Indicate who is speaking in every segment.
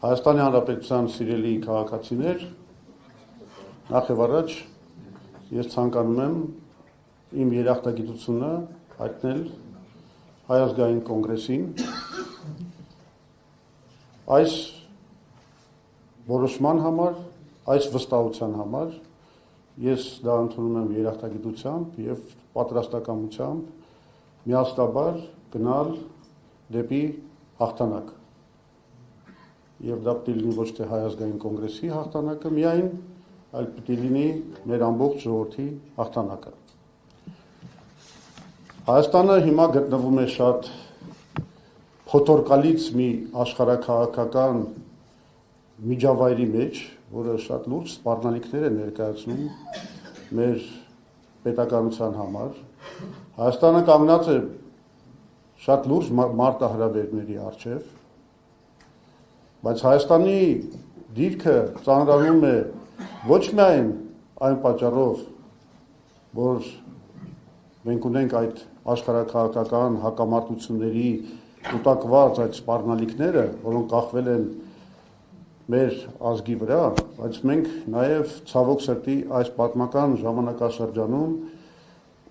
Speaker 1: Հայաստանի Հանրապետության սիրելի քաղաքացիներ, նախ եւ առաջ ես ցանկանում եմ իմ երախտագիտությունը հայտնել Հայ ազգային կոնգրեսին այս որոշման համար, այս վստահության համար ես դա ընդունում եմ երախտագիտությամբ եւ պատրաստակամությամբ միասնաբար գնալ դեպի հաղթանակ։ Եվ դա պիտի լինի ոչ թե Հայ ազգային կոնգրեսի հաղթանակը միայն, այլ պիտի լինի մեր ամբողջ ժողովրդի հաղթանակը։ Հայաստանը հիմա գտնվում է շատ փոթորկալից մի աշխարհաքաղաքական միջավայրի մեջ, որը շատ լուրջ սպառնալիքներ է ներկայացնում մեր պետականության համար։ Հայաստանը կանգնած է շատ լուրջ մարտահրավերների առջև, բայց Հայաստանի դիրքը ծանրանում է ոչ միայն այն պատճառով, որ մենք ունենք այդ աշխարհաքաղաքական հակամարտությունների կուտակված այդ սպառնալիքները, որոնք կախվել են մեր ազգի վրա, բայց մենք նաև ցավոք սրտի այս պատմական ժամանակաշրջանում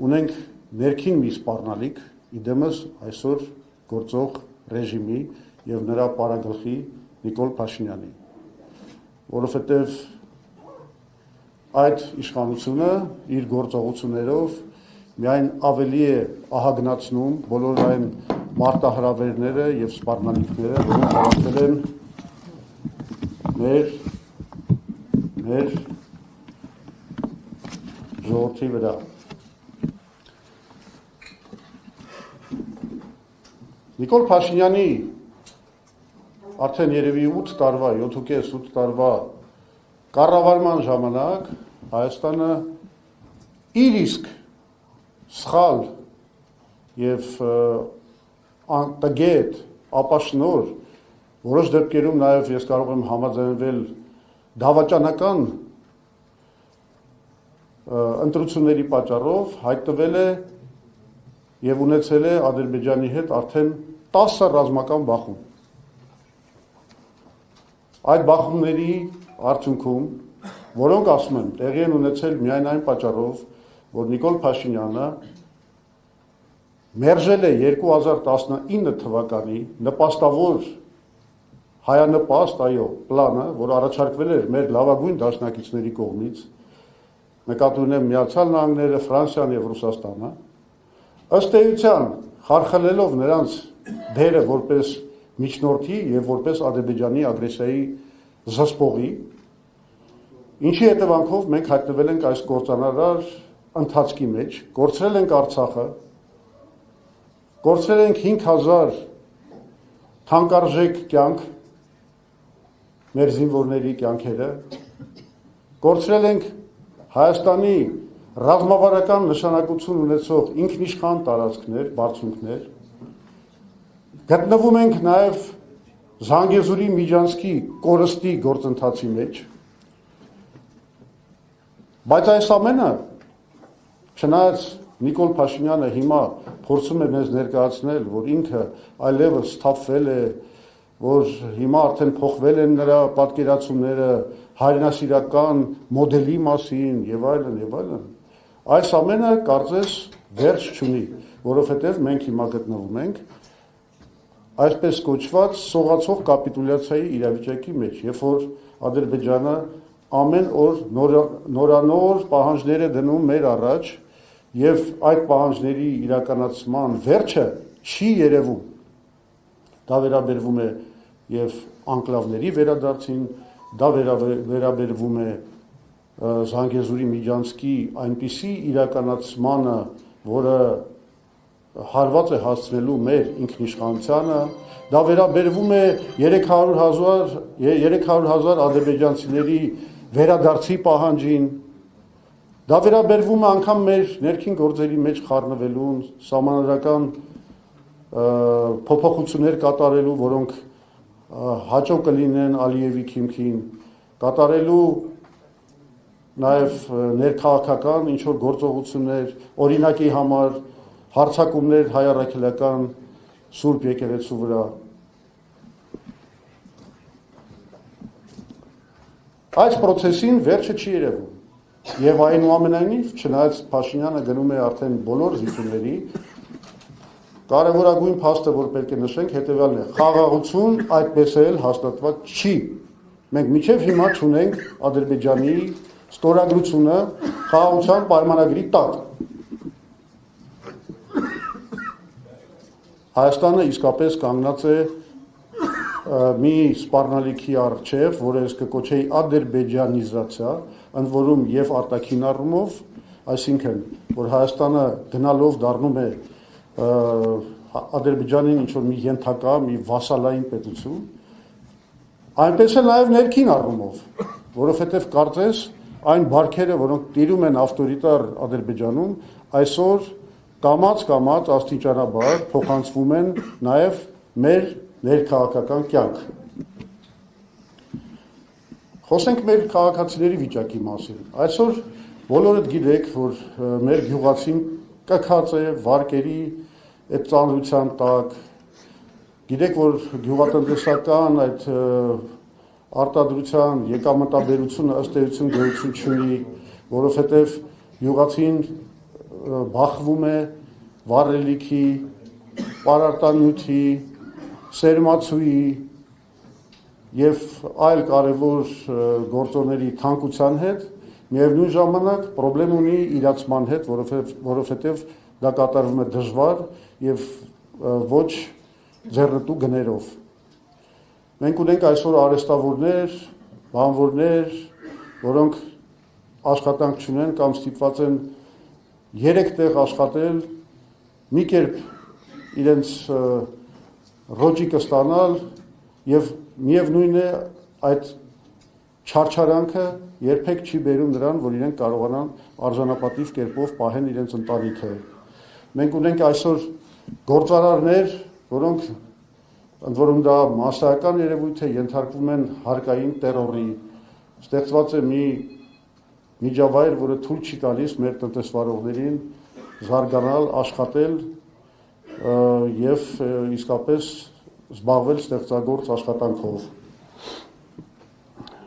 Speaker 1: ունենք ներքին մի սպառնալիք, իդեմս այսօր գործող ռեժիմի եւ նրա պարագլխի Նիկոլ Փաշինյանի, որովհետև այդ իշխանությունը իր գործողություններով միայն ավելի է ահագնացնում բոլոր այն մարտահրավերները եւ սպառնալիքները, որոնք տարածվել են մեր ժողովրդի վրա։ Նիկոլ Փաշինյանի արդեն երևի 8 տարվա, 7.5 տարվա կառավարման ժամանակ Հայաստանը իր իսկ սխալ եւ անտգետ ապաշնոր որոշ դեպքերում նաեւ ես կարող եմ համաձայնվել դավաճանական ընտրությունների պատճառով հայտնվել է եւ ունեցել է Ադրբեջանի հետ արդեն 10 ռազմական բախում։ Այդ բախումների արդյունքում, որոնք ասում են, տեղի են ունեցել միայն այն պատճառով, որ Նիկոլ Փաշինյանը մերժել է 2019 թվականի նպաստավոր հայանպաստ, պլանը, որ առաջարկվել էր մեր լավագույն դաշնակիցների կողմից, նկատի ունեմ Միացյալ Նահանգները, Ֆրանսիան եւ Ռուսաստանը, ըստ էության խարխլելով նրանց դերը որպես միջնորդի եւ որպես Ադրբեջանի ագրեսիայի զսպողի, ինչի հետևանքով մենք հայտնվել ենք այս կործանարար ընթացքի մեջ, կորցրել ենք Արցախը, կորցրել ենք 5000 թանկարժեք կյանք, մեր զինվորների կյանքերը, կորցրել ենք Հայաստանի ռազմավարական նշանակություն ունեցող ինքնիշխան տարածքներ, բարձունքներ, գտնվում ենք նաև Զանգեզուրի Միջանցքի կորստի գործընթացի մեջ, բայց այս ամենը, չնայած Նիկոլ Փաշինյանը հիմա փորձում է մեզ ներկայացնել, որ ինքը այլևս սթափվել է, որ հիմա արդեն փոխվել են նրա պատկերացումները հայրենասիրական մոդելի մասին եւ այլն, այս ամենը կարծես վերջ չունի, որովհետեւ մենք հիմա գտնվում ենք այսպես կոչված սողացող կապիտուլյացիայի իրավիճակի մեջ, երբ որ Ադրբեջանը ամեն օր նորանոր պահանջներ է դնում մեր առաջ եւ այդ պահանջների իրականացման վերջը չի երևում։ Դա վերաբերվում է եւ անկլավների վերադարձին, դա վերաբերվում է Զանգեզուրի Միջանցքի այնպիսի իրականացմանը, որը հարված է հասցնելու մեր ինքնիշխանությանը, դա վերաբերվում է 300,000 ադրբեջանցիների վերադարձի պահանջին, դա վերաբերվում է անգամ մեր ներքին գործերի մեջ խառնվելուն, սահմանադրական փոփոխություններ կատարելու, որոնք հաճո կլինեն Ալիևի քիմքին, կատարելու նաև ներքաղաքական ինչ որ գործողություններ, օրինակի համար հարցակումներ հայ առաքելական Սուրբ եկեղեցու վրա։ Այս process-ին վերջը չի երևում։ Եվ այնուամենայնիվ, չնայած Փաշինյանը գնում է արդեն բոլոր զիջումների, կարևորագույն փաստը, որ պետք է նշենք, հետևյալն է. խաղաղություն այդպես էլ հաստատված չի։ Մենք մինչև հիմա չունենք Ադրբեջանի ստորագրությունը խաղաղության պայմանագրի տակ։ Հայաստանը իսկապես կանգնած է մի սպառնալիքի առջև, որը ես կկոչեի ադրբեջանիզացիա, ընդ որում եւ արտաքին առումով, այսինքն, որ Հայաստանը գնալով դառնում է Ադրբեջանին ինչ-որ մի ենթակա, մի վասալային պետություն, այնպես էլ նաեւ ներքին առումով, որովհետեւ կարծես այն բարքերը, որոնք տիրում են ավտորիտար Ադրբեջանում, այսօր կամաց աստիճանաբար փոխանցվում են նաեւ մեր ներքաղաքական կյանք։ Խոսենք մեր քաղաքացիների վիճակի մասին։ Այսօր բոլորդ գիտեք, որ մեր գյուղացին կքած է վարկերի այդ ծանրության տակ։ Գիտեք, որ գյուղատնտեսական այդ արտադրության եկամտաբերությունը ըստ էության գոյություն չունի, որովհետև գյուղացին բախվում է վառելիքի, պարարտանյութի, սերմացուի եւ այլ կարևոր գործոնների թանկության հետ, միևնույն ժամանակ խնդրեմ ունի իրացման հետ, որովհետեւ դա կատարվում է դժվար եւ ոչ ձեռնտու գներով։ Մենք ունենք այսօր արհեստավորներ, բանվորներ, որոնք աշխատանք չունեն կամ ստիպված են 3 տեղ աշխատել, մի կերպ իրենց ռոճիկը ստանալ եւ միևնույն է այդ չարչարանքը երբեք չի բերում նրան, որ իրենք կարողանան արժանապատիվ կերպով պահեն իրենց ընտանիքը։ Մենք ունենք այսօր գործարարներ, որոնք ընդ որում դա մասսայական երևույթ է, ենթարկվում են հարկային տերորի, ստեղծված է մի միջավայր, որը թույլ չի տալիս մեր տնտեսվարողներին զարգանալ, աշխատել եւ իսկապես զբաղվել ստեղծագործ աշխատանքով։